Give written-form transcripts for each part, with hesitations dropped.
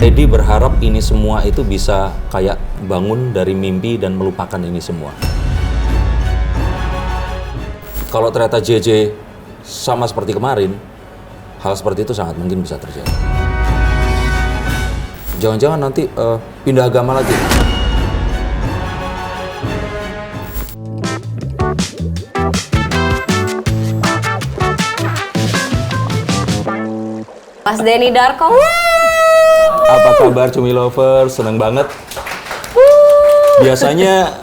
Lady berharap ini semua itu bisa kayak bangun dari mimpi dan melupakan ini semua. Kalau ternyata JJ sama seperti kemarin, hal seperti itu sangat mungkin bisa terjadi. Jangan-jangan nanti pindah agama lagi. Mas Denny Darko. Apa kabar Cumi Lovers? Seneng banget. Biasanya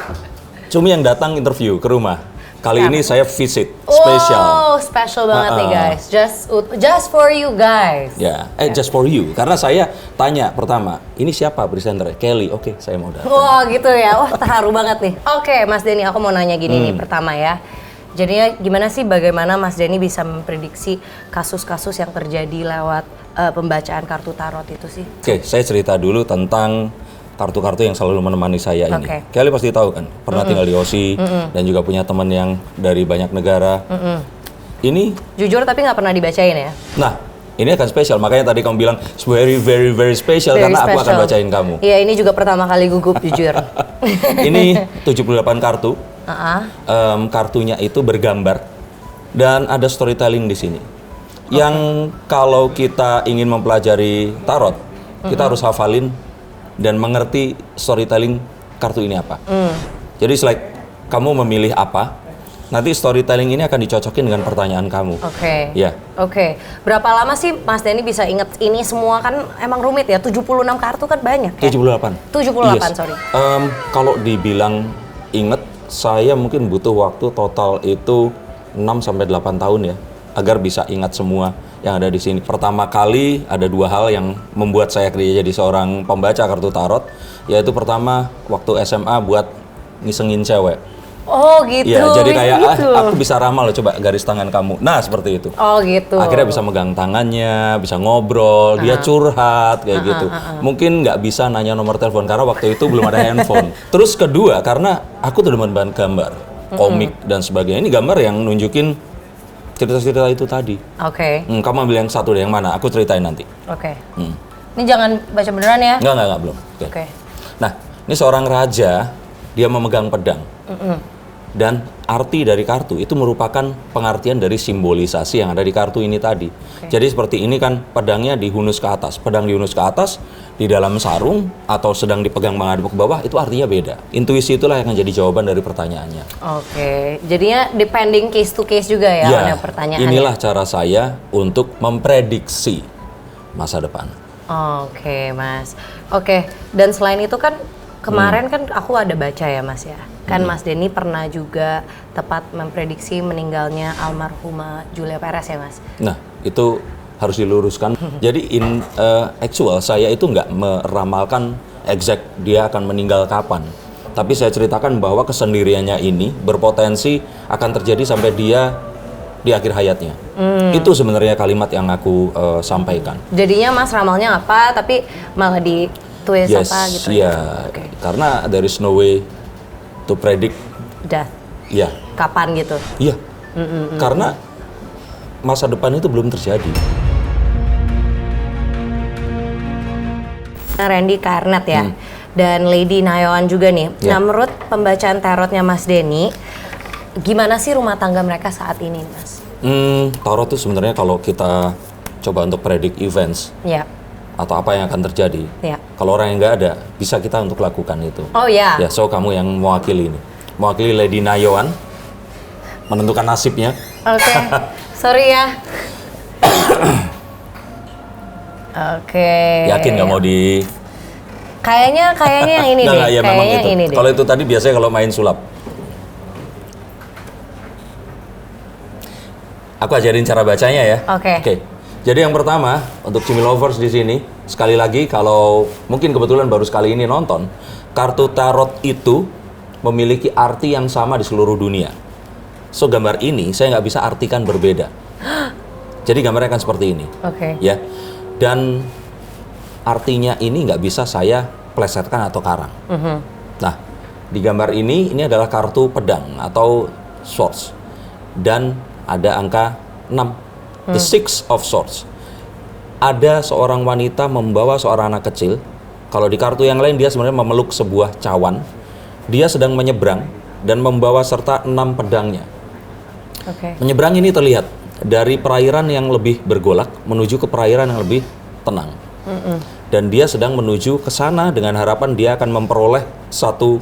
Cumi yang datang interview ke rumah. Kali ini saya visit spesial. Oh, special banget nih guys. Just for you guys. Ya, just for you. Karena saya tanya pertama, ini siapa presenter? Kelly. Oke, saya mau datang. Wah, gitu ya. Wah, terharu banget nih. Oke, Mas Denny, aku mau nanya gini nih pertama ya. Jadinya gimana sih bagaimana Mas Denny bisa memprediksi kasus-kasus yang terjadi lewat pembacaan kartu tarot itu sih? Oke, saya cerita dulu tentang kartu-kartu yang selalu menemani saya ini. Kelly pasti tahu kan, pernah tinggal di Aussie dan juga punya teman yang dari banyak negara. Ini jujur tapi nggak pernah dibacain ya? Nah, ini akan spesial. Makanya tadi kamu bilang very special karena aku akan bacain kamu. Iya, ini juga pertama kali gugup jujur. Ini 78 kartu. Kartunya itu bergambar dan ada storytelling di sini. Yang kalau kita ingin mempelajari tarot, kita harus hafalin dan mengerti storytelling kartu ini apa. Jadi like kamu memilih apa, nanti storytelling ini akan dicocokin dengan pertanyaan kamu. Oke. Ya. Oke. Berapa lama sih Mas Denny bisa inget ini semua? Kan emang rumit ya, 76 kartu kan banyak ya? 78. 78, Yes. sorry. Kalau dibilang inget, saya mungkin butuh waktu total itu 6-8 tahun ya, agar bisa ingat semua yang ada di sini. Pertama kali ada dua hal yang membuat saya jadi seorang pembaca kartu tarot, yaitu pertama waktu SMA buat ngisengin cewek. Oh gitu. Ya, jadi kayak gitu. aku bisa ramal loh, coba garis tangan kamu. Nah, seperti itu. Oh gitu. Akhirnya bisa megang tangannya, bisa ngobrol, dia curhat kayak gitu. Mungkin nggak bisa nanya nomor telepon karena waktu itu belum ada handphone. Terus kedua, karena aku tuh demen banget gambar, komik dan sebagainya. Ini gambar yang nunjukin cerita-cerita itu tadi. Oke. Kamu ambil yang satu deh, yang mana? Aku ceritain nanti. Oke. Ini jangan baca beneran ya? Enggak, belum. Oke. Nah, ini seorang raja, dia memegang pedang. Dan arti dari kartu itu merupakan pengertian dari simbolisasi yang ada di kartu ini tadi. Jadi seperti ini kan, pedangnya dihunus ke atas. Pedang dihunus ke atas, di dalam sarung, atau sedang dipegang menghadap ke bawah, itu artinya beda. Intuisi itulah yang akan jadi jawaban dari pertanyaannya. Oke. Jadinya depending case to case juga ya, Ya, pertanyaannya. inilah cara saya untuk memprediksi masa depan. Oke, Mas. Oke, dan selain itu kan kemarin kan aku ada baca ya, Mas ya. Kan Mas Denny pernah juga tepat memprediksi meninggalnya almarhumah Julia Perez ya, Mas. Nah, itu harus diluruskan. Jadi actual saya itu nggak meramalkan exact dia akan meninggal kapan. Tapi saya ceritakan bahwa kesendiriannya ini berpotensi akan terjadi sampai dia di akhir hayatnya. Itu sebenarnya kalimat yang aku sampaikan. Jadinya Mas ramalnya apa, tapi malah di twist apa gitu ya. Okay. Karena there is no way to predict death. Ya. Kapan gitu? Iya. Karena masa depan itu belum terjadi. Randy Karnet ya, dan Lady Nayawan juga nih. Nah, menurut pembacaan tarotnya Mas Denny, gimana sih rumah tangga mereka saat ini, Mas? Tarot itu sebenarnya kalau kita coba untuk predict events, atau apa yang akan terjadi. Kalau orang yang nggak ada, bisa kita untuk lakukan itu. Oh ya. Ya, so kamu yang mewakili ini, mewakili Lady Nayawan, menentukan nasibnya. Oke. Sorry ya. Oke. Yakin nggak mau di? Kayaknya yang ini deh. Ya, memang Kayaknya itu. ini deh. Kalau itu tadi biasanya kalau main sulap. Aku ajarin cara bacanya ya. Oke. Jadi yang pertama untuk Cumi Lovers di sini, sekali lagi kalau mungkin kebetulan baru sekali ini nonton, kartu tarot itu memiliki arti yang sama di seluruh dunia. So gambar ini saya nggak bisa artikan berbeda. Jadi gambarnya akan seperti ini. Ya. Dan artinya ini nggak bisa saya plesetkan atau karang. Nah, di gambar ini adalah kartu pedang atau swords. Dan ada angka 6. The Six of Swords. ada seorang wanita membawa seorang anak kecil. Kalau di kartu yang lain dia sebenarnya memeluk sebuah cawan. Dia sedang menyeberang dan membawa serta 6 pedangnya. Menyeberang ini terlihat dari perairan yang lebih bergolak menuju ke perairan yang lebih tenang. Dan dia sedang menuju ke sana dengan harapan dia akan memperoleh satu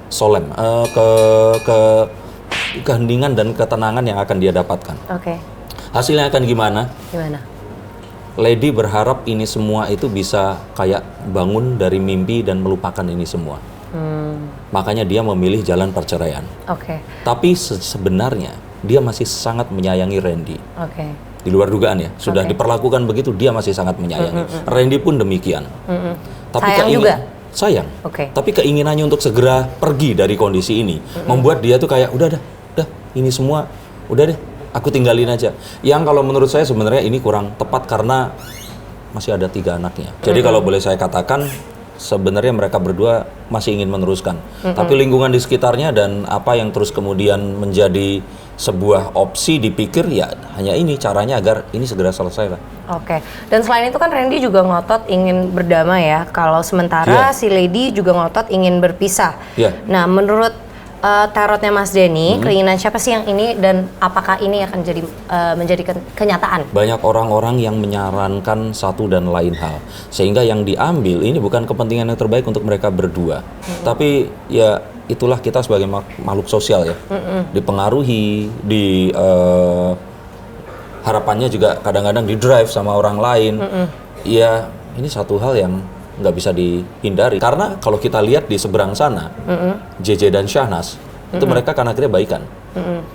solem, keheningan dan ketenangan yang akan dia dapatkan. Hasilnya akan gimana? Lady berharap ini semua itu bisa kayak bangun dari mimpi dan melupakan ini semua. Makanya dia memilih jalan perceraian. Tapi sebenarnya dia masih sangat menyayangi Randy. Di luar dugaan ya, sudah diperlakukan begitu, dia masih sangat menyayangi. Randy pun demikian. Tapi sayang juga? Sayang. Tapi keinginannya untuk segera pergi dari kondisi ini membuat dia tuh kayak udah ini semua udah deh, aku tinggalin aja. Yang kalau menurut saya sebenarnya ini kurang tepat karena masih ada 3 anaknya. Jadi kalau boleh saya katakan sebenarnya mereka berdua masih ingin meneruskan. Tapi lingkungan di sekitarnya dan apa yang terus kemudian menjadi sebuah opsi dipikir ya hanya ini caranya agar ini segera selesai lah. Dan selain itu kan Randy juga ngotot ingin berdamai ya. Kalau sementara si Lady juga ngotot ingin berpisah. Nah menurut tarotnya Mas Denny, keinginan siapa sih yang ini dan apakah ini akan menjadi kenyataan? Banyak orang-orang yang menyarankan satu dan lain hal, sehingga yang diambil ini bukan kepentingan yang terbaik untuk mereka berdua. Tapi ya itulah kita sebagai makhluk sosial ya, dipengaruhi, harapannya juga kadang-kadang di-drive sama orang lain. Ya ini satu hal yang nggak bisa dihindari karena kalau kita lihat di seberang sana JJ dan Shahnaz itu mereka kan akhirnya baikan.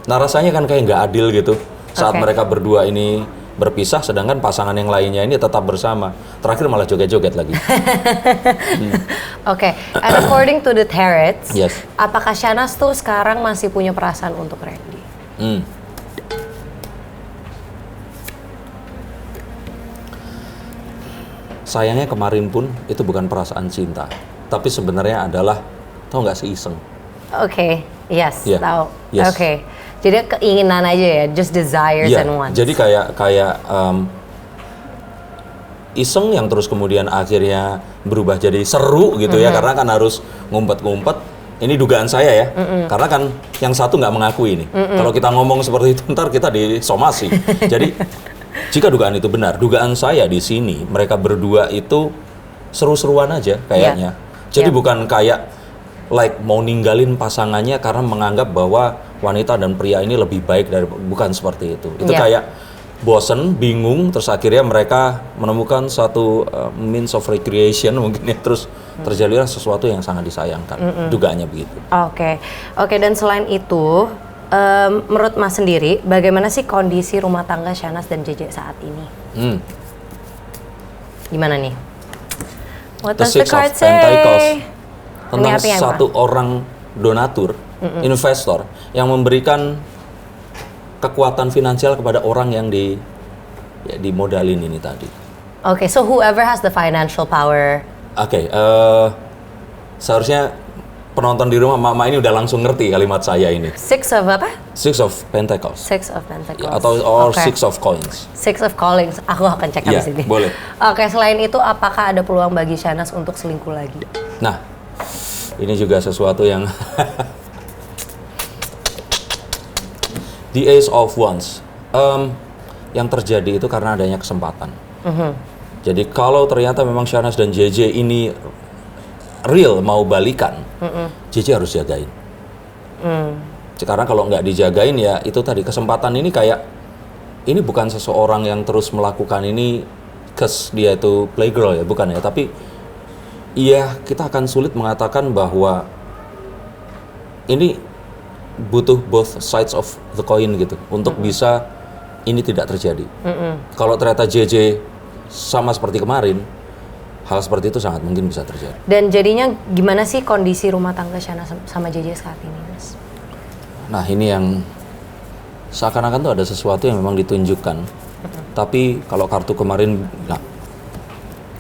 Nah rasanya kan kayak nggak adil gitu saat mereka berdua ini berpisah sedangkan pasangan yang lainnya ini tetap bersama, terakhir malah joget-joget lagi. And according to the tarot, apakah Shahnaz tuh sekarang masih punya perasaan untuk Randy? Sayangnya kemarin pun itu bukan perasaan cinta, tapi sebenarnya adalah, tau nggak sih, iseng. Tahu. Jadi keinginan aja ya, just desires and wants. Jadi kayak iseng yang terus kemudian akhirnya berubah jadi seru gitu ya, karena kan harus ngumpet-ngumpet. Ini dugaan saya ya, karena kan yang satu nggak mengakui ini. Kalau kita ngomong seperti itu ntar kita disomasi. Jadi jika dugaan itu benar, dugaan saya di sini mereka berdua itu seru-seruan aja kayaknya. Jadi bukan kayak mau ninggalin pasangannya karena menganggap bahwa wanita dan pria ini lebih baik dari, bukan seperti itu. Itu kayak bosen, bingung, terus akhirnya mereka menemukan satu means of recreation mungkin ya, terus terjadilah sesuatu yang sangat disayangkan. Dugaannya begitu. Dan selain itu menurut Mas sendiri, bagaimana sih kondisi rumah tangga Shahnaz dan JJ saat ini? Gimana nih? What does the card say? Tentang satu orang donatur, investor, yang memberikan kekuatan finansial kepada orang yang dimodalin ini tadi. So whoever has the financial power. Seharusnya penonton di rumah mama ini udah langsung ngerti kalimat saya ini. Six of apa? Six of Pentacles. Six of Pentacles. Atau Six of Coins. Six of Coins. Aku akan cek habis ini. Boleh. Selain itu apakah ada peluang bagi Shahnaz untuk selingkuh lagi? Nah, ini juga sesuatu yang The Ace of Wands. Yang terjadi itu karena adanya kesempatan. Jadi kalau ternyata memang Shahnaz dan JJ ini real mau balikan, JJ harus jagain. Karena kalau nggak dijagain ya itu tadi, kesempatan ini kayak ini bukan seseorang yang terus melakukan ini kes dia itu playgirl ya, bukan ya, tapi iya kita akan sulit mengatakan bahwa ini butuh both sides of the coin gitu untuk bisa ini tidak terjadi. Kalau ternyata JJ sama seperti kemarin, hal seperti itu sangat mungkin bisa terjadi. Dan jadinya gimana sih kondisi rumah tangga Shahnaz sama JJ saat ini, Mas? Nah ini yang seakan-akan tuh ada sesuatu yang memang ditunjukkan. Tapi kalau kartu kemarin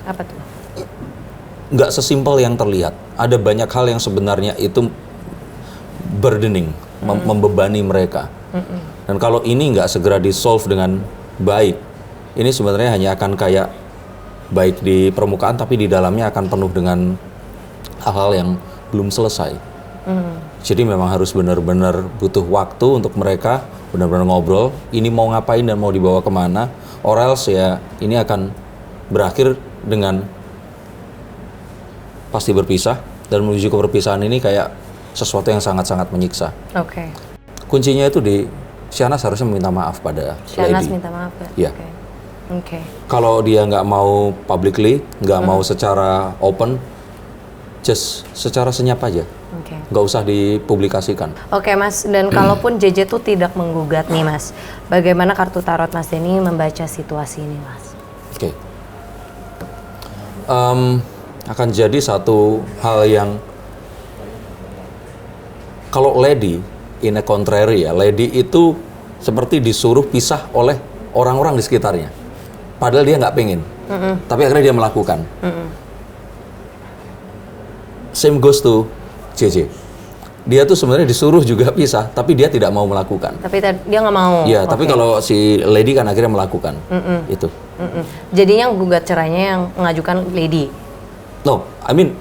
apa tuh? Nggak sesimpel yang terlihat. Ada banyak hal yang sebenarnya itu burdening, membebani mereka. Dan kalau ini nggak segera di-solve dengan baik, ini sebenarnya hanya akan kayak baik di permukaan tapi di dalamnya akan penuh dengan hal-hal yang belum selesai. Jadi memang harus benar-benar butuh waktu untuk mereka benar-benar ngobrol, ini mau ngapain dan mau dibawa kemana, or else ya ini akan berakhir dengan pasti berpisah, dan menuju ke perpisahan ini kayak sesuatu yang sangat-sangat menyiksa. Oke. Kuncinya itu di Shahnaz harusnya meminta maaf pada Shahnaz Lady. minta maaf Iya. ya? Oke. Kalau dia nggak mau publicly, nggak mau secara open, just secara senyap aja. Oke. Nggak usah dipublikasikan. Oke Mas, dan kalaupun JJ tuh tidak menggugat nih Mas, bagaimana kartu tarot Mas Denny membaca situasi ini Mas? Oke. Akan jadi satu hal yang kalau Lady in a contrary ya, Lady itu seperti disuruh pisah oleh orang-orang di sekitarnya. Padahal dia nggak pengen, tapi akhirnya dia melakukan. Same goes to JJ. Dia tuh sebenarnya disuruh juga pisah, tapi dia tidak mau melakukan. Tapi dia nggak mau. Iya, tapi kalau si Lady kan akhirnya melakukan itu. Jadinya gugat cerainya yang mengajukan Lady. No, I mean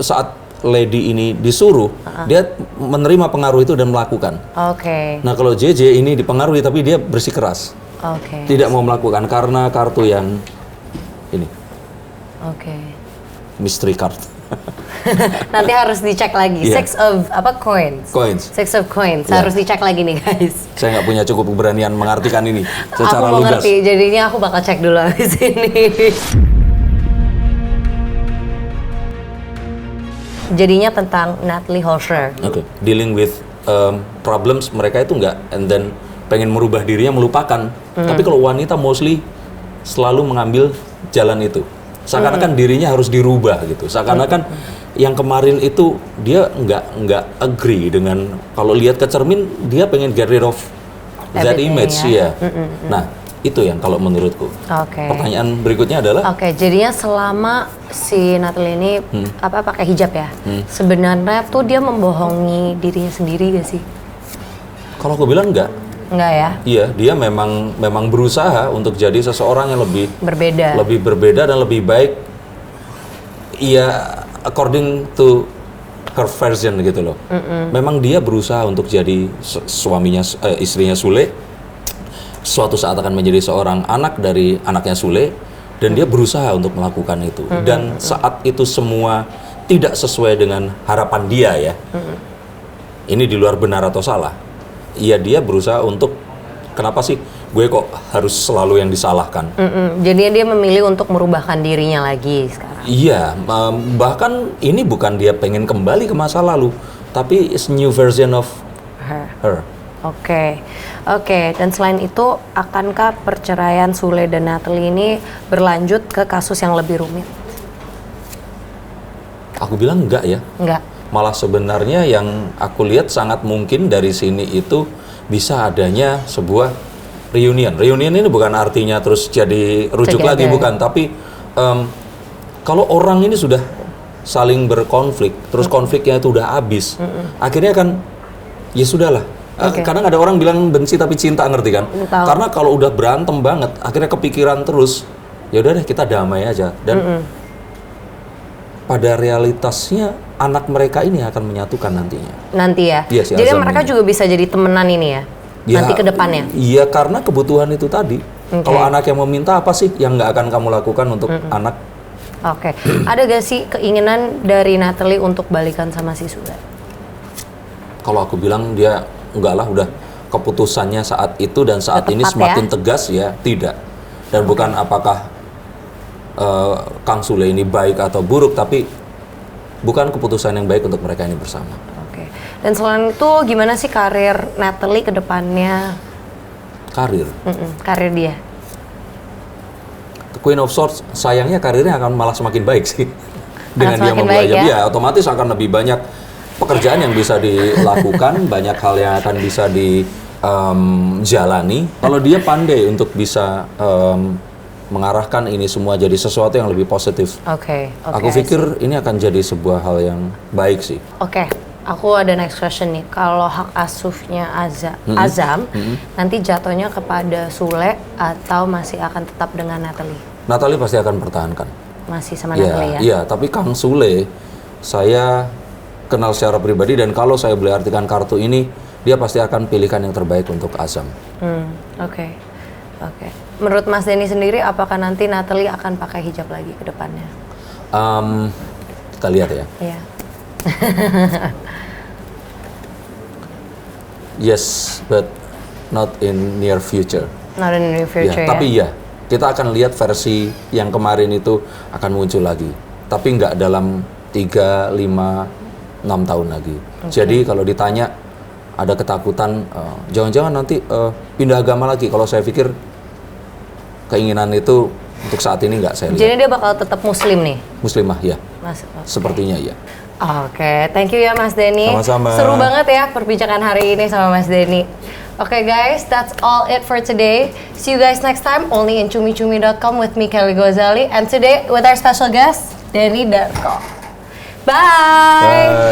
saat Lady ini disuruh, dia menerima pengaruh itu dan melakukan. Oke. Nah kalau JJ ini dipengaruhi tapi dia bersikeras, Oke. tidak mau melakukan karena kartu yang ini, Oke. mystery card. Nanti harus dicek lagi. Iya. Six of apa coins? Coins. Six of coins. Iya. Harus dicek lagi nih guys. Saya nggak punya cukup keberanian mengartikan ini Aku secara mau lugas. ngerti, jadinya aku bakal cek dulu di sini. Jadinya tentang Natalie Holscher. Oke, dealing with problems mereka itu enggak, and then pengen merubah dirinya melupakan. Tapi kalau wanita mostly selalu mengambil jalan itu. Seakan-akan dirinya harus dirubah gitu. Seakan-akan yang kemarin itu dia nggak agree dengan, kalau lihat ke cermin dia pengen get rid of that Everything, image ya. ya. Nah, itu yang kalau menurutku. Oke. Pertanyaan berikutnya adalah Oke, jadinya selama si Natalie ini apa pakai hijab ya, sebenarnya tuh dia membohongi dirinya sendiri gak sih? kalau aku bilang enggak. Enggak ya? Iya, dia memang berusaha untuk jadi seseorang yang lebih Berbeda. dan lebih baik. Iya, according to her version gitu loh. Memang dia berusaha untuk jadi istrinya Sule. Suatu saat akan menjadi seorang anak dari anaknya Sule, dan dia berusaha untuk melakukan itu. Dan saat itu semua tidak sesuai dengan harapan dia ya. Ini di luar benar atau salah. Iya, dia berusaha untuk, kenapa sih gue kok harus selalu yang disalahkan? Jadinya dia memilih untuk merubahkan dirinya lagi sekarang. Iya, bahkan ini bukan dia pengen kembali ke masa lalu, tapi it's new version of her. Oke. Dan selain itu, akankah perceraian Sule dan Natalie ini berlanjut ke kasus yang lebih rumit? Aku bilang enggak ya. Enggak. Malah sebenarnya yang aku lihat sangat mungkin dari sini itu bisa adanya sebuah reunion. Reunion ini bukan artinya terus jadi rujuk Together. lagi, bukan. Tapi kalau orang ini sudah saling berkonflik, terus konfliknya itu udah habis, akhirnya kan ya sudahlah. Kadang ada orang bilang benci tapi cinta, ngerti kan? Tahu. Karena kalau udah berantem banget, akhirnya kepikiran terus. Ya udah deh, kita damai aja. Dan pada realitasnya anak mereka ini akan menyatukan nantinya. Nanti ya? Iya, si Jadi Azam mereka ini. juga bisa jadi temenan ini ya? Nanti ke depannya? Iya, karena kebutuhan itu tadi. Kalau anak yang meminta, apa sih yang nggak akan kamu lakukan untuk anak? Oke. Ada gak sih keinginan dari Natalie untuk balikan sama si Sule? Kalau aku bilang dia enggak lah, udah keputusannya saat itu dan saat Udah ini tepat semakin ya? tegas ya, tidak. Dan bukan apakah Kang Sule ini baik atau buruk, tapi bukan keputusan yang baik untuk mereka ini bersama. Oke. Dan selain itu gimana sih karir Natalie ke depannya? Karir. Karir dia? Queen of Swords, sayangnya karirnya akan malah semakin baik sih. Dengan dia semakin memulai baik ya? ya, otomatis akan lebih banyak pekerjaan yang bisa dilakukan, banyak hal yang akan bisa dijalani. Kalau dia pandai untuk bisa mengarahkan ini semua jadi sesuatu yang lebih positif. Oke. Aku pikir ini akan jadi sebuah hal yang baik sih. Oke. Aku ada next question nih. Kalau hak asuhnya Azam, nanti jatuhnya kepada Sule atau masih akan tetap dengan Natalie? Natalie pasti akan pertahankan. Masih sama Iya, Natalie ya? iya, tapi Kang Sule saya kenal secara pribadi dan kalau saya boleh artikan kartu ini, dia pasti akan pilihkan yang terbaik untuk Azam. Oke. Menurut Mas Denny sendiri, apakah nanti Natalie akan pakai hijab lagi ke depannya? Kita lihat ya. Iya. Yes, but not in near future. Not in the near future Ya, ya? tapi ya, kita akan lihat versi yang kemarin itu akan muncul lagi. Tapi nggak dalam 3, 5, 6 tahun lagi. Jadi kalau ditanya ada ketakutan, jangan-jangan nanti pindah agama lagi. Kalau saya pikir keinginan itu untuk saat ini nggak saya lihat. Jadi dia bakal tetap muslim nih? Muslimah ya, Mas, oke. sepertinya ya. Oke, thank you ya Mas Denny. Sama-sama. Seru banget ya perbincangan hari ini sama Mas Denny. Oke guys, that's all it for today. See you guys next time only in cumi-cumi.com with me Kelly Gozali and today with our special guest Denny Darko. Bye. Bye.